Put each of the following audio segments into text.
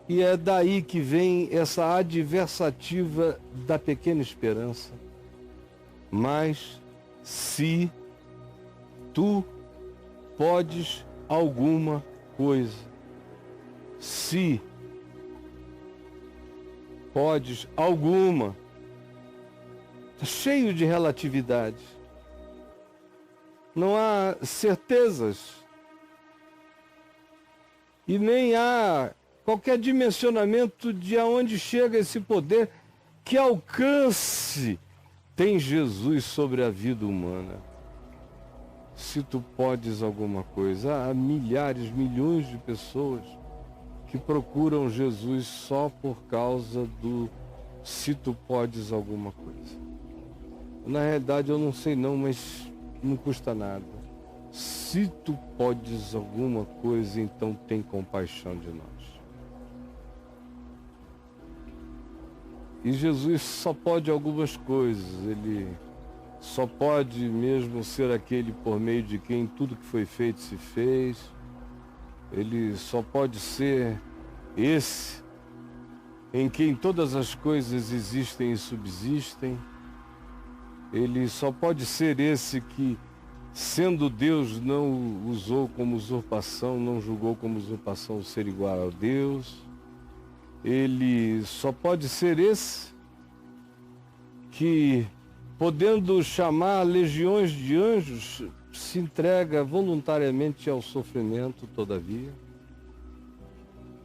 E é daí que vem essa adversativa da pequena esperança. Mas se tu podes alguma coisa, se podes alguma, está cheio de relatividade. Não há certezas e nem há qualquer dimensionamento de aonde chega esse poder, que alcance tem Jesus sobre a vida humana. Se tu podes alguma coisa, há milhares, milhões de pessoas que procuram Jesus só por causa do se tu podes alguma coisa. Na realidade eu não sei não, mas não custa nada. Se tu podes alguma coisa, então tem compaixão de nós. E Jesus só pode algumas coisas, ele só pode mesmo ser aquele por meio de quem tudo que foi feito se fez. Ele só pode ser esse em quem todas as coisas existem e subsistem. Ele só pode ser esse que, sendo Deus, não usou como usurpação, não julgou como usurpação o ser igual a Deus. Ele só pode ser esse que, podendo chamar legiões de anjos, se entrega voluntariamente ao sofrimento, todavia.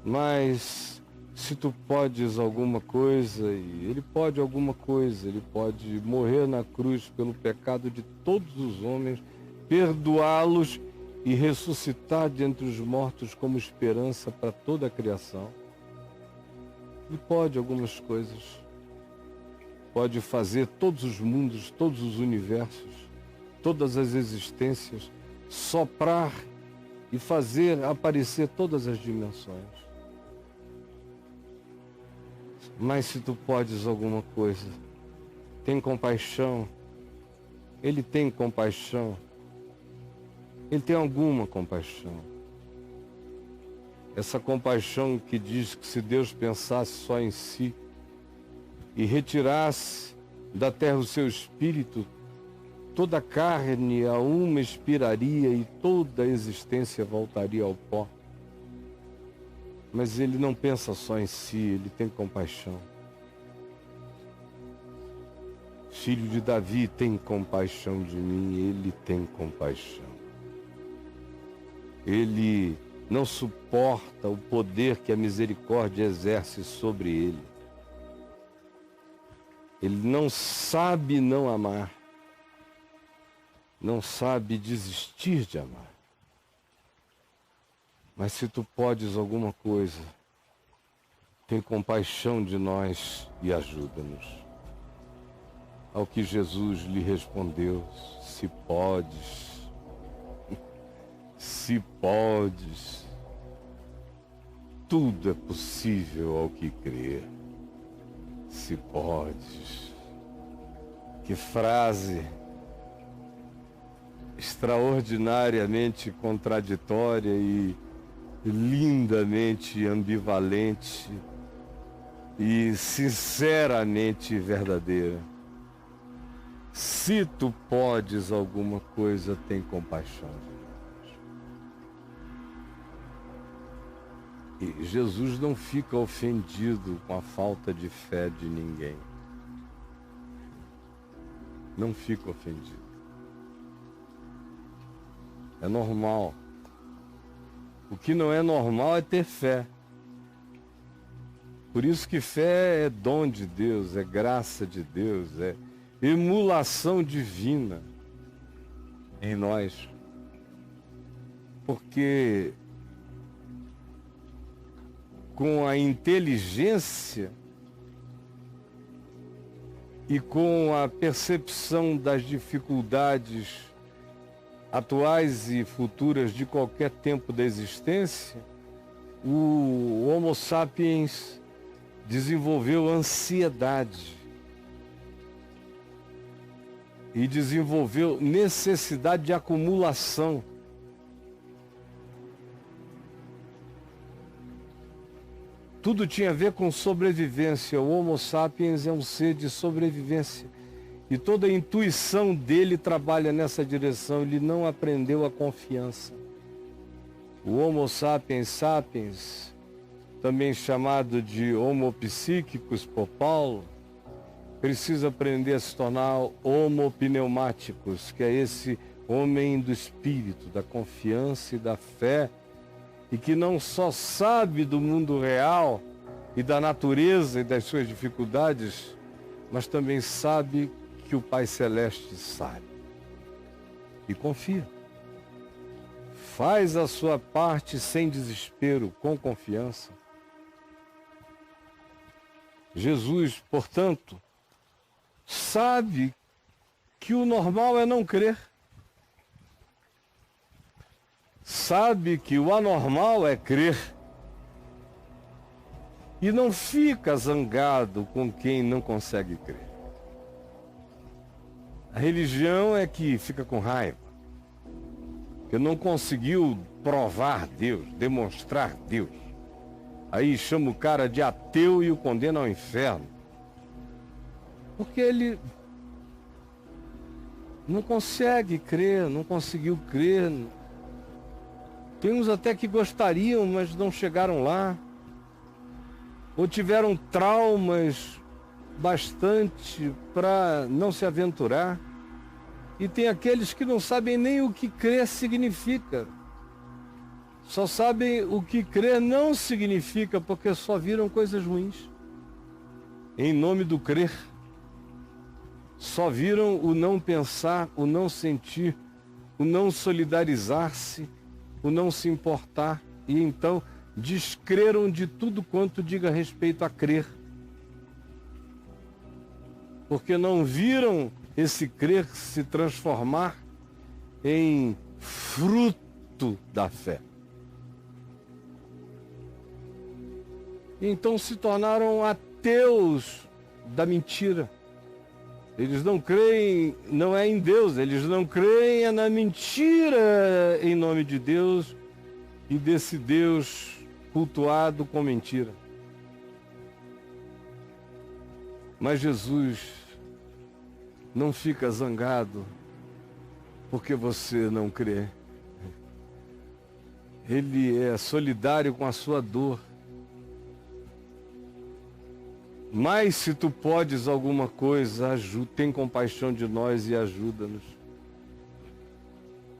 Mas se tu podes alguma coisa, e ele pode alguma coisa, ele pode morrer na cruz pelo pecado de todos os homens, perdoá-los e ressuscitar dentre os mortos como esperança para toda a criação. Ele pode algumas coisas. Pode fazer todos os mundos, todos os universos, todas as existências, soprar e fazer aparecer todas as dimensões. Mas se tu podes alguma coisa, tem compaixão, ele tem compaixão, ele tem alguma compaixão. Essa compaixão que diz que se Deus pensasse só em si e retirasse da terra o seu espírito, toda a carne a uma expiraria e toda a existência voltaria ao pó. Mas ele não pensa só em si, ele tem compaixão. Filho de Davi, tem compaixão de mim, ele tem compaixão. Ele não suporta o poder que a misericórdia exerce sobre ele. Ele não sabe não amar, não sabe desistir de amar. Mas se tu podes alguma coisa, tem compaixão de nós e ajuda-nos. Ao que Jesus lhe respondeu: se podes, se podes, tudo é possível ao que crer. Se podes. Que frase extraordinariamente contraditória e lindamente ambivalente e sinceramente verdadeira. Se tu podes alguma coisa, tem compaixão de nós. E Jesus não fica ofendido com a falta de fé de ninguém. Não fica ofendido. É normal. O que não é normal é ter fé. Por isso que fé é dom de Deus, é graça de Deus, é emulação divina em nós. Porque com a inteligência e com a percepção das dificuldades atuais e futuras de qualquer tempo da existência, o Homo sapiens desenvolveu ansiedade e desenvolveu necessidade de acumulação. Tudo tinha a ver com sobrevivência. O Homo sapiens é um ser de sobrevivência. E toda a intuição dele trabalha nessa direção. Ele não aprendeu a confiança. O Homo sapiens sapiens, também chamado de Homo psíquicos por Paulo, precisa aprender a se tornar Homo pneumáticos, que é esse homem do espírito, da confiança e da fé, e que não só sabe do mundo real e da natureza e das suas dificuldades, mas também sabe que o Pai Celeste sabe. E confia. Faz a sua parte sem desespero, com confiança. Jesus, portanto, sabe que o normal é não crer. Sabe que o anormal é crer. E não fica zangado com quem não consegue crer. A religião é que fica com raiva, que não conseguiu provar Deus, demonstrar Deus. Aí chama o cara de ateu e o condena ao inferno. Porque ele não consegue crer, não conseguiu crer. Tem uns até que gostariam, mas não chegaram lá. Ou tiveram traumas bastante para não se aventurar. E tem aqueles que não sabem nem o que crer significa. Só sabem o que crer não significa, porque só viram coisas ruins. Em nome do crer. Só viram o não pensar, o não sentir, o não solidarizar-se, o não se importar, e então descreram de tudo quanto diga respeito a crer. Porque não viram esse crer se transformar em fruto da fé. Então se tornaram ateus da mentira. Eles não creem, não é em Deus, eles não creem é na mentira em nome de Deus e desse Deus cultuado com mentira. Mas Jesus não fica zangado porque você não crê. Ele é solidário com a sua dor. Mas se tu podes alguma coisa, tem compaixão de nós e ajuda-nos.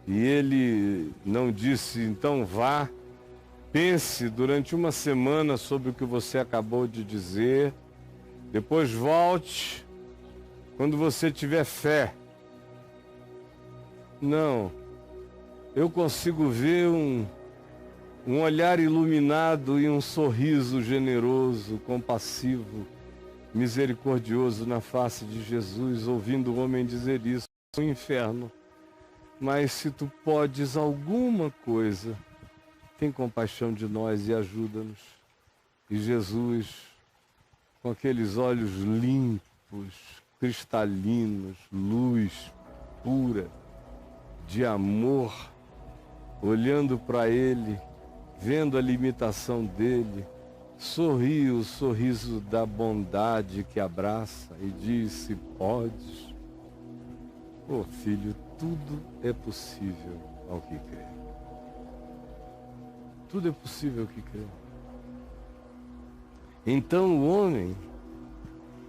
E ele não disse, então vá, pense durante uma semana sobre o que você acabou de dizer, depois volte quando você tiver fé. Não, eu consigo ver um olhar iluminado e um sorriso generoso, compassivo, misericordioso na face de Jesus, ouvindo o homem dizer isso no inferno. Mas se tu podes alguma coisa, tem compaixão de nós e ajuda-nos. E Jesus, com aqueles olhos limpos, cristalinos, luz pura, de amor, olhando para ele, vendo a limitação dele, sorriu o sorriso da bondade que abraça e disse, podes. Oh, filho, tudo é possível ao que crê. Tudo é possível ao que crê. Então o homem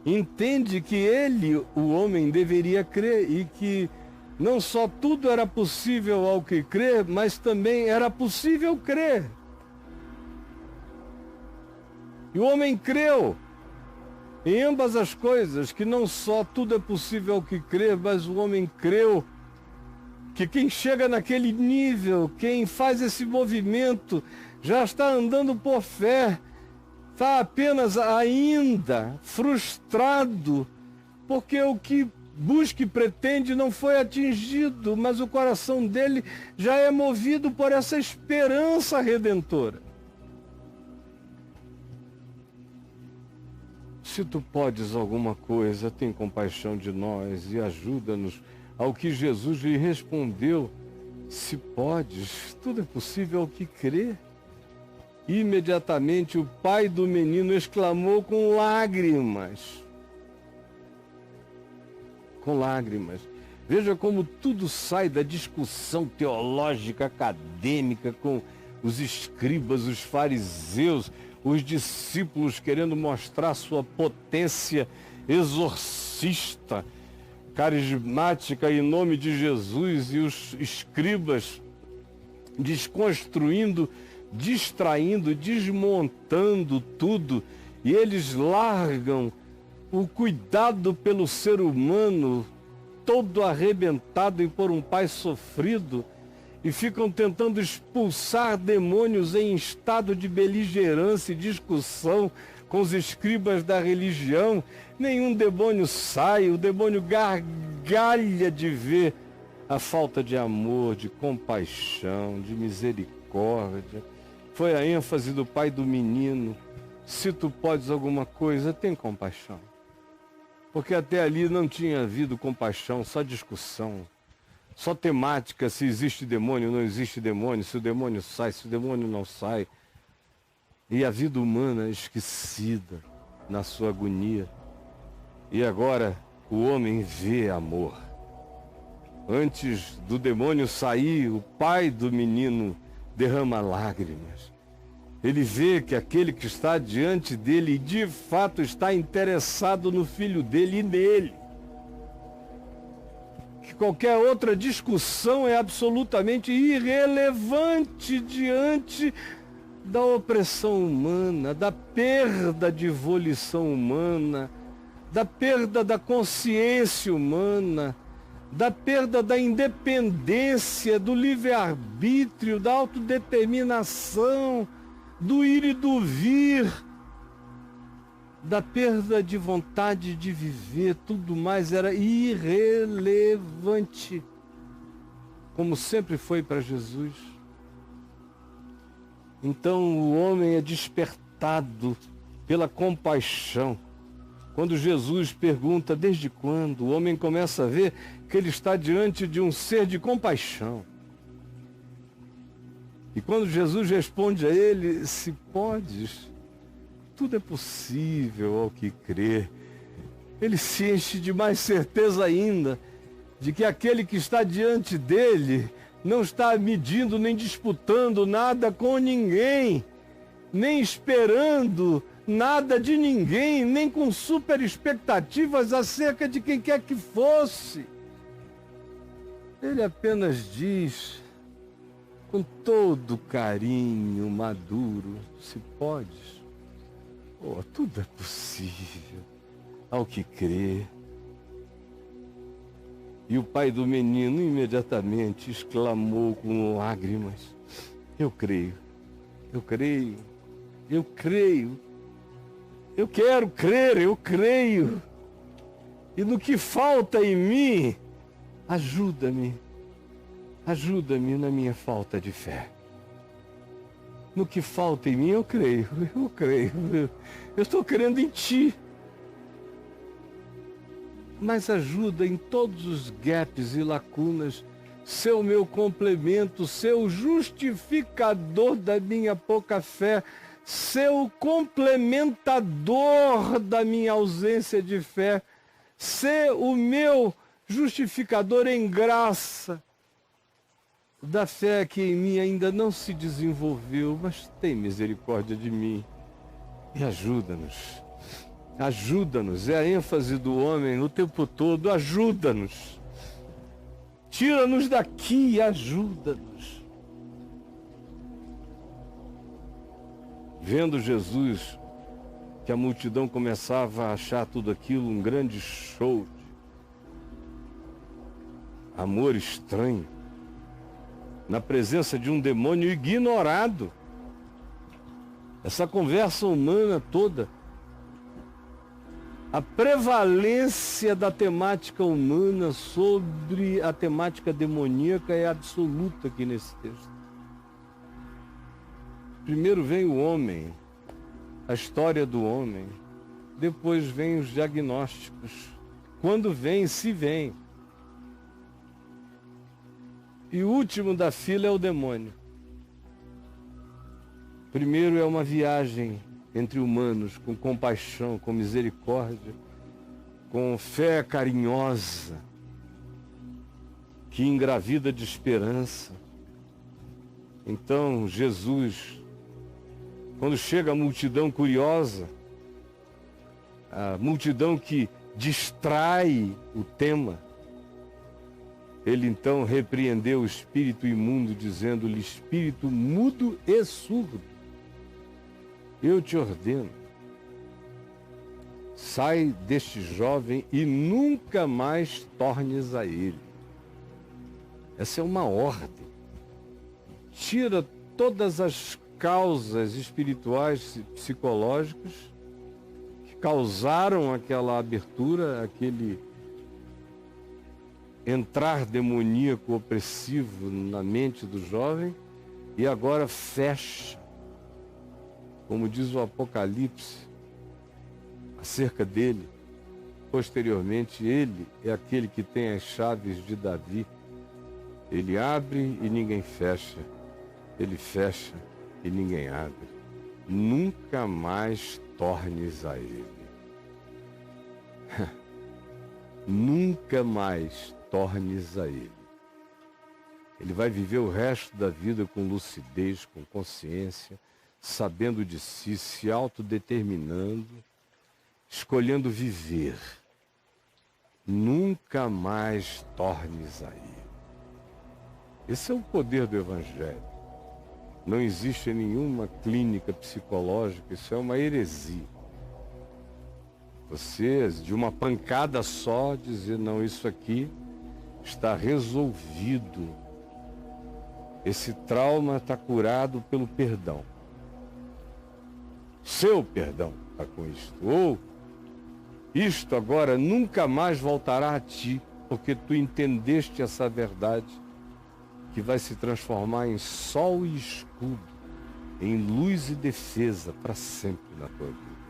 entende que ele, o homem, deveria crer e que não só tudo era possível ao que crê, mas também era possível crer. E o homem creu em ambas as coisas, que não só tudo é possível ao que crê, mas o homem creu que quem chega naquele nível, quem faz esse movimento, já está andando por fé, está apenas ainda frustrado, porque o que busca e pretende não foi atingido, mas o coração dele já é movido por essa esperança redentora. Se tu podes alguma coisa, tem compaixão de nós e ajuda-nos. Ao que Jesus lhe respondeu, se podes, tudo é possível ao que crê. Imediatamente o pai do menino exclamou com lágrimas. Com lágrimas. Veja como tudo sai da discussão teológica, acadêmica, com os escribas, os fariseus, os discípulos querendo mostrar sua potência exorcista, carismática em nome de Jesus, e os escribas desconstruindo, distraindo, desmontando tudo, e eles largam o cuidado pelo ser humano, todo arrebentado e por um pai sofrido, e ficam tentando expulsar demônios em estado de beligerância e discussão com os escribas da religião. Nenhum demônio sai, o demônio gargalha de ver a falta de amor, de compaixão, de misericórdia. Foi a ênfase do pai do menino. Se tu podes alguma coisa, tem compaixão. Porque até ali não tinha havido compaixão, só discussão. Só temática, se existe demônio, não existe demônio, se o demônio sai, se o demônio não sai. E a vida humana esquecida na sua agonia. E agora o homem vê amor. Antes do demônio sair, o pai do menino derrama lágrimas. Ele vê que aquele que está diante dele, de fato, está interessado no filho dele e nele. Que qualquer outra discussão é absolutamente irrelevante diante da opressão humana, da perda de volição humana, da perda da consciência humana, da perda da independência, do livre-arbítrio, da autodeterminação, do ir e do vir, da perda de vontade de viver. Tudo mais era irrelevante, como sempre foi para Jesus. Então o homem é despertado pela compaixão. Quando Jesus pergunta desde quando, o homem começa a ver que ele está diante de um ser de compaixão. E quando Jesus responde a ele, se podes, tudo é possível ao que crê, ele se enche de mais certeza ainda de que aquele que está diante dele não está medindo nem disputando nada com ninguém, nem esperando nada de ninguém, nem com super expectativas acerca de quem quer que fosse. Ele apenas diz, com todo carinho maduro, se podes, tudo é possível ao que crê. E o pai do menino imediatamente exclamou com lágrimas, eu creio, eu creio, eu creio, eu quero crer, eu creio. E no que falta em mim, ajuda-me na minha falta de fé. No que falta em mim, eu creio, eu estou crendo em ti. Mas ajuda em todos os gaps e lacunas, ser o meu complemento, ser o justificador da minha pouca fé, ser o complementador da minha ausência de fé, ser o meu justificador em graça da fé que em mim ainda não se desenvolveu, mas tem misericórdia de mim e ajuda-nos. Ajuda-nos, é a ênfase do homem o tempo todo, ajuda-nos. Tira-nos daqui e ajuda-nos. Vendo Jesus que a multidão começava a achar tudo aquilo um grande show de amor estranho, na presença de um demônio ignorado, essa conversa humana toda, a prevalência da temática humana sobre a temática demoníaca é absoluta aqui nesse texto. Primeiro vem o homem, a história do homem, depois vem os diagnósticos. Quando vem, se vem. E o último da fila é o demônio. Primeiro é uma viagem entre humanos, com compaixão, com misericórdia, com fé carinhosa, que engravida de esperança. Então, Jesus, quando chega a multidão curiosa, a multidão que distrai o tema, ele então repreendeu o espírito imundo, dizendo-lhe: espírito mudo e surdo, eu te ordeno, sai deste jovem e nunca mais tornes a ele. Essa é uma ordem. Tira todas as causas espirituais e psicológicas que causaram aquela abertura, aquele entrar demoníaco opressivo na mente do jovem, e agora fecha, como diz o Apocalipse acerca dele. Posteriormente, ele é aquele que tem as chaves de Davi. Ele abre e ninguém fecha, ele fecha e ninguém abre. Nunca mais tornes a ele. Nunca mais tornes a ele. Ele vai viver o resto da vida com lucidez, com consciência, sabendo de si, se autodeterminando, escolhendo viver. Nunca mais tornes a ele. Esse é o poder do Evangelho. Não existe nenhuma clínica psicológica, isso é uma heresia. Você, de uma pancada só, dizer: não, isso aqui está resolvido. Esse trauma está curado pelo perdão. Seu perdão está com isto. Ou isto agora nunca mais voltará a ti, porque tu entendeste essa verdade, que vai se transformar em sol e escudo, em luz e defesa para sempre na tua vida.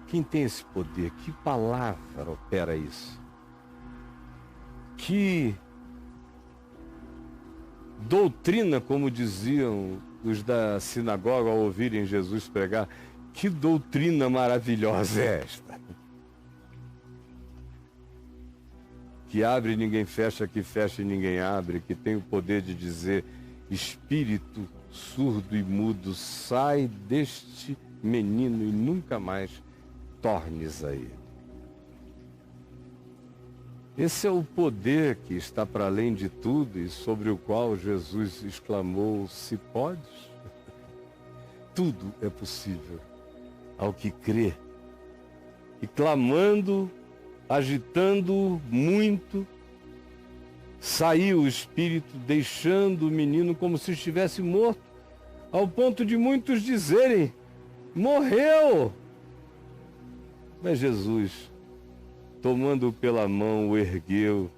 Quem tem esse poder? Que palavra opera isso? Que doutrina, como diziam os da sinagoga ao ouvirem Jesus pregar, que doutrina maravilhosa é esta? Que abre e ninguém fecha, que fecha e ninguém abre, que tem o poder de dizer: espírito surdo e mudo, sai deste menino e nunca mais tornes a ele. Esse é o poder que está para além de tudo e sobre o qual Jesus exclamou: se podes? Tudo é possível ao que crê. E clamando, agitando muito, saiu o espírito, deixando o menino como se estivesse morto, ao ponto de muitos dizerem: morreu! Mas Jesus, tomando-o pela mão, o ergueu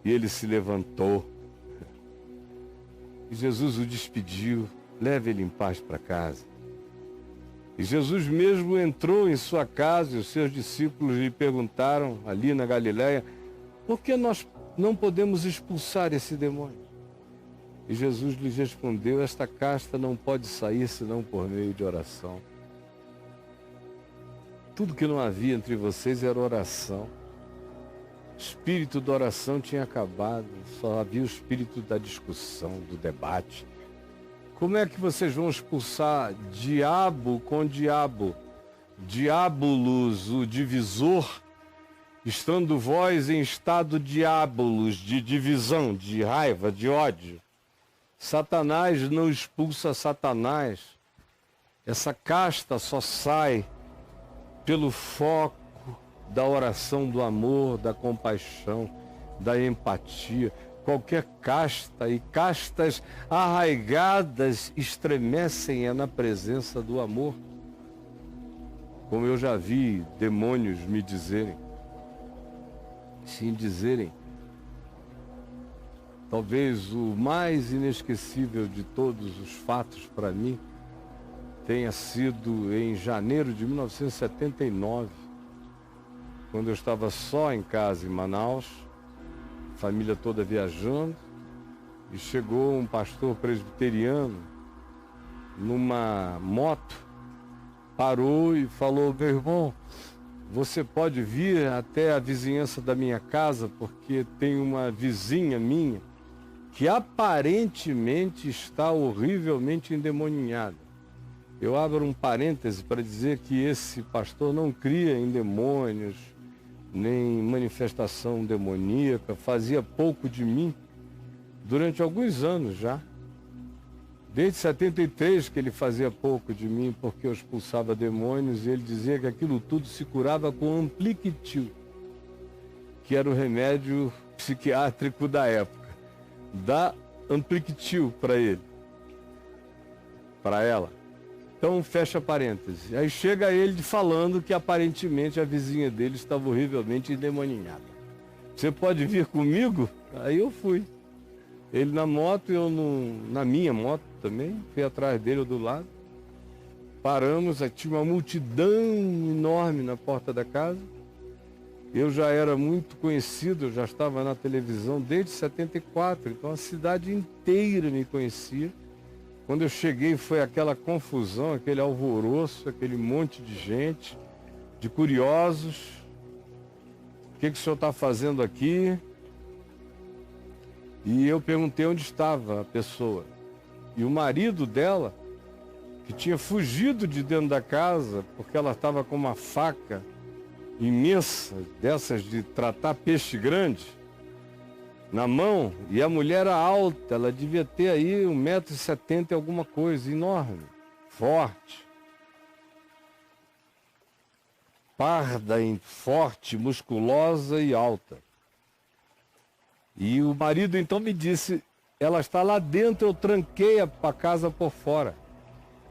e ele se levantou. E Jesus o despediu: leve ele em paz para casa. E Jesus mesmo entrou em sua casa e os seus discípulos lhe perguntaram, ali na Galileia: por que nós não podemos expulsar esse demônio? E Jesus lhes respondeu: esta casta não pode sair senão por meio de oração. Tudo que não havia entre vocês era oração. O espírito da oração tinha acabado, só havia o espírito da discussão, do debate. Como é que vocês vão expulsar diabo com diabo? Diabolos, o divisor, estando vós em estado diabolos, de divisão, de raiva, de ódio. Satanás não expulsa Satanás. Essa casta só sai pelo foco da oração do amor, da compaixão, da empatia. Qualquer casta, e castas arraigadas estremecem na presença do amor. Como eu já vi demônios me dizerem, sim, dizerem, talvez o mais inesquecível de todos os fatos para mim tenha sido em janeiro de 1979, quando eu estava só em casa em Manaus, família toda viajando, e chegou um pastor presbiteriano numa moto, parou e falou: meu irmão, você pode vir até a vizinhança da minha casa, porque tem uma vizinha minha que aparentemente está horrivelmente endemoniada. Eu abro um parêntese para dizer que esse pastor não cria em demônios, nem manifestação demoníaca, fazia pouco de mim durante alguns anos já. Desde 73 que ele fazia pouco de mim porque eu expulsava demônios, e ele dizia que aquilo tudo se curava com Ampliquitil, que era o remédio psiquiátrico da época. Dá Ampliquitil para ele, para ela. Então fecha parênteses. Aí chega ele falando que aparentemente a vizinha dele estava horrivelmente endemoniada. Você pode vir comigo? Aí eu fui. Ele na moto, eu na minha moto também, fui atrás dele, eu do lado. Paramos, aí tinha uma multidão enorme na porta da casa. Eu já era muito conhecido, eu já estava na televisão desde 74, então a cidade inteira me conhecia. Quando eu cheguei foi aquela confusão, aquele alvoroço, aquele monte de gente, de curiosos. O que o senhor está fazendo aqui? E eu perguntei onde estava a pessoa. E o marido dela, que tinha fugido de dentro da casa, porque ela estava com uma faca imensa, dessas de tratar peixe grande, na mão, e a mulher era alta, ela devia ter aí 1,70 m e alguma coisa, enorme, forte, parda, forte, musculosa e alta. E o marido então me disse: ela está lá dentro, eu tranquei a casa por fora.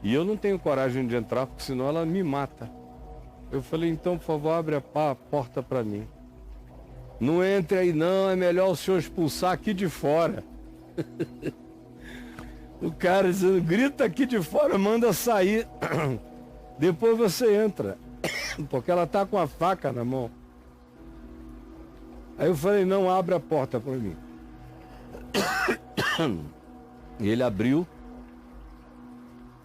E eu não tenho coragem de entrar, porque senão ela me mata. Eu falei: então, por favor, abre a porta para mim. Não entre aí não, é melhor o senhor expulsar aqui de fora. O cara dizendo: grita aqui de fora, manda sair. Depois você entra. Porque ela está com a faca na mão. Aí eu falei: não, abre a porta para mim. E ele abriu.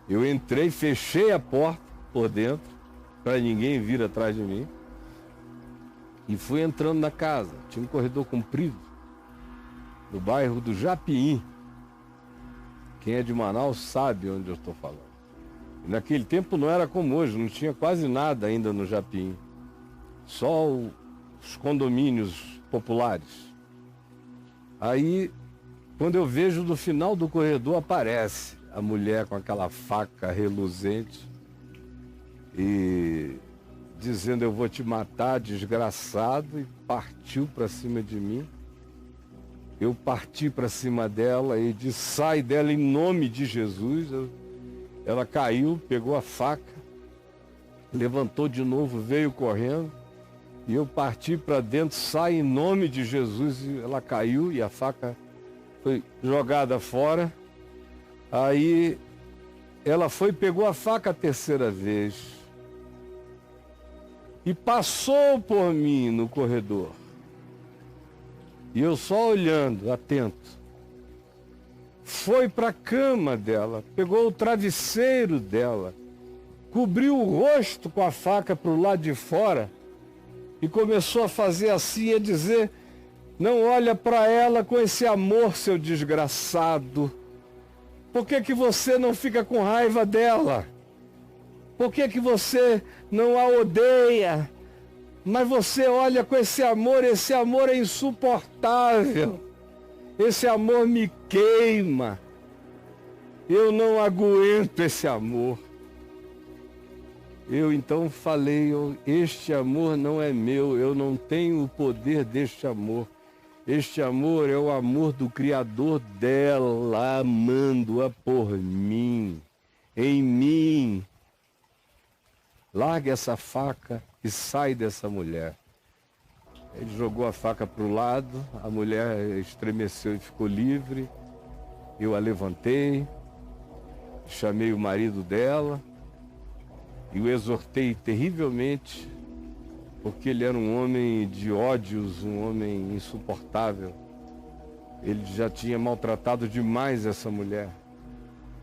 Eu entrei, fechei a porta por dentro, para ninguém vir atrás de mim. E fui entrando na casa. Tinha um corredor comprido, no bairro do Japim. Quem é de Manaus sabe onde eu estou falando. E naquele tempo não era como hoje, não tinha quase nada ainda no Japim. Só os condomínios populares. Aí, quando eu vejo no final do corredor, aparece a mulher com aquela faca reluzente e dizendo: eu vou te matar, desgraçado, e partiu para cima de mim. Eu parti para cima dela e disse: sai dela em nome de Jesus. Ela caiu, pegou a faca, levantou de novo, veio correndo. E eu parti para dentro: sai em nome de Jesus. E ela caiu e a faca foi jogada fora. Aí ela foi e pegou a faca a terceira vez. E passou por mim no corredor. E eu só olhando, atento. Foi para a cama dela, pegou o travesseiro dela, cobriu o rosto com a faca para o lado de fora e começou a fazer assim, a dizer: não olha para ela com esse amor, seu desgraçado. Por que você não fica com raiva dela? Por que você não a odeia? Mas você olha com esse amor é insuportável. Esse amor me queima. Eu não aguento esse amor. Eu então falei: este amor não é meu, eu não tenho o poder deste amor. Este amor é o amor do Criador dela, amando-a por mim, em mim. Larga essa faca e sai dessa mulher. Ele jogou a faca para o lado, a mulher estremeceu e ficou livre. Eu a levantei, chamei o marido dela e o exortei terrivelmente, porque ele era um homem de ódios, um homem insuportável. Ele já tinha maltratado demais essa mulher.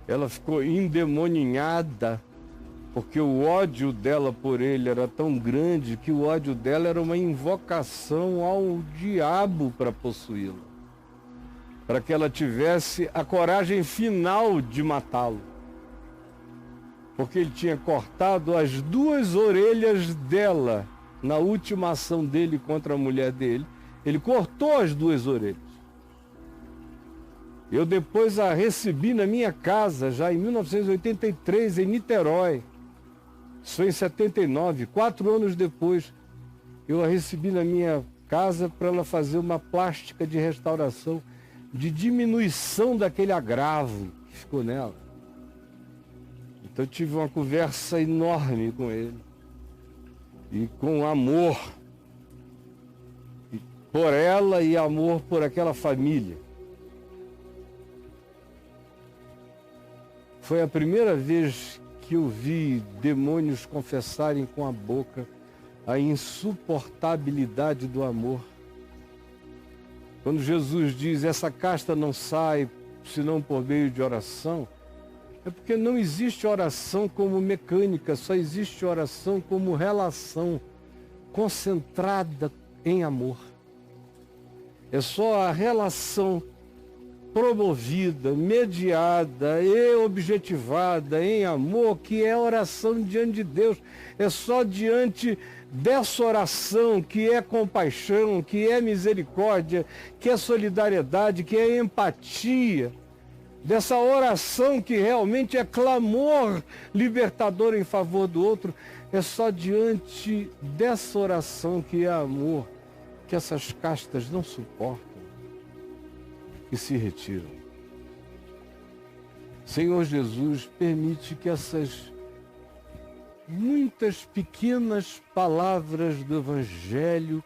Ela ficou endemoninhada, porque o ódio dela por ele era tão grande que o ódio dela era uma invocação ao diabo para possuí-la, para que ela tivesse a coragem final de matá-lo. Porque ele tinha cortado as 2 orelhas dela na última ação dele contra a mulher dele. Ele cortou as 2 orelhas. Eu depois a recebi na minha casa, já em 1983, em Niterói. Isso foi em 79, 4 anos depois. Eu a recebi na minha casa para ela fazer uma plástica de restauração, de diminuição daquele agravo que ficou nela. Então eu tive uma conversa enorme com ele. E com amor por ela e amor por aquela família. Foi a primeira vez que eu vi demônios confessarem com a boca a insuportabilidade do amor. Quando Jesus diz, essa casta não sai senão por meio de oração, é porque não existe oração como mecânica, só existe oração como relação concentrada em amor. É só a relação promovida, mediada e objetivada em amor que é oração diante de Deus. É só diante dessa oração que é compaixão, que é misericórdia, que é solidariedade, que é empatia, dessa oração que realmente é clamor libertador em favor do outro, é só diante dessa oração que é amor, que essas castas não suportam e se retiram. Senhor Jesus, permite que essas muitas pequenas palavras do Evangelho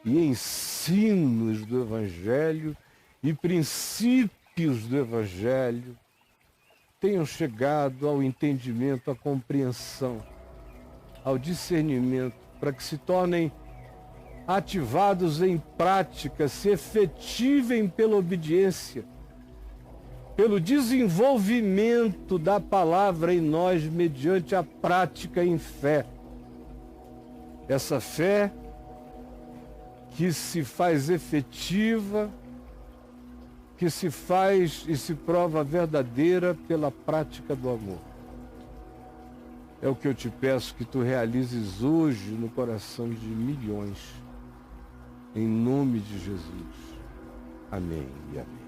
e ensinos do Evangelho e princípios do Evangelho tenham chegado ao entendimento, à compreensão, ao discernimento, para que se tornem ativados em prática, se efetivem pela obediência, pelo desenvolvimento da palavra em nós mediante a prática em fé. Essa fé que se faz efetiva, que se faz e se prova verdadeira pela prática do amor. É o que eu te peço que tu realizes hoje no coração de milhões. Em nome de Jesus. Amém e amém.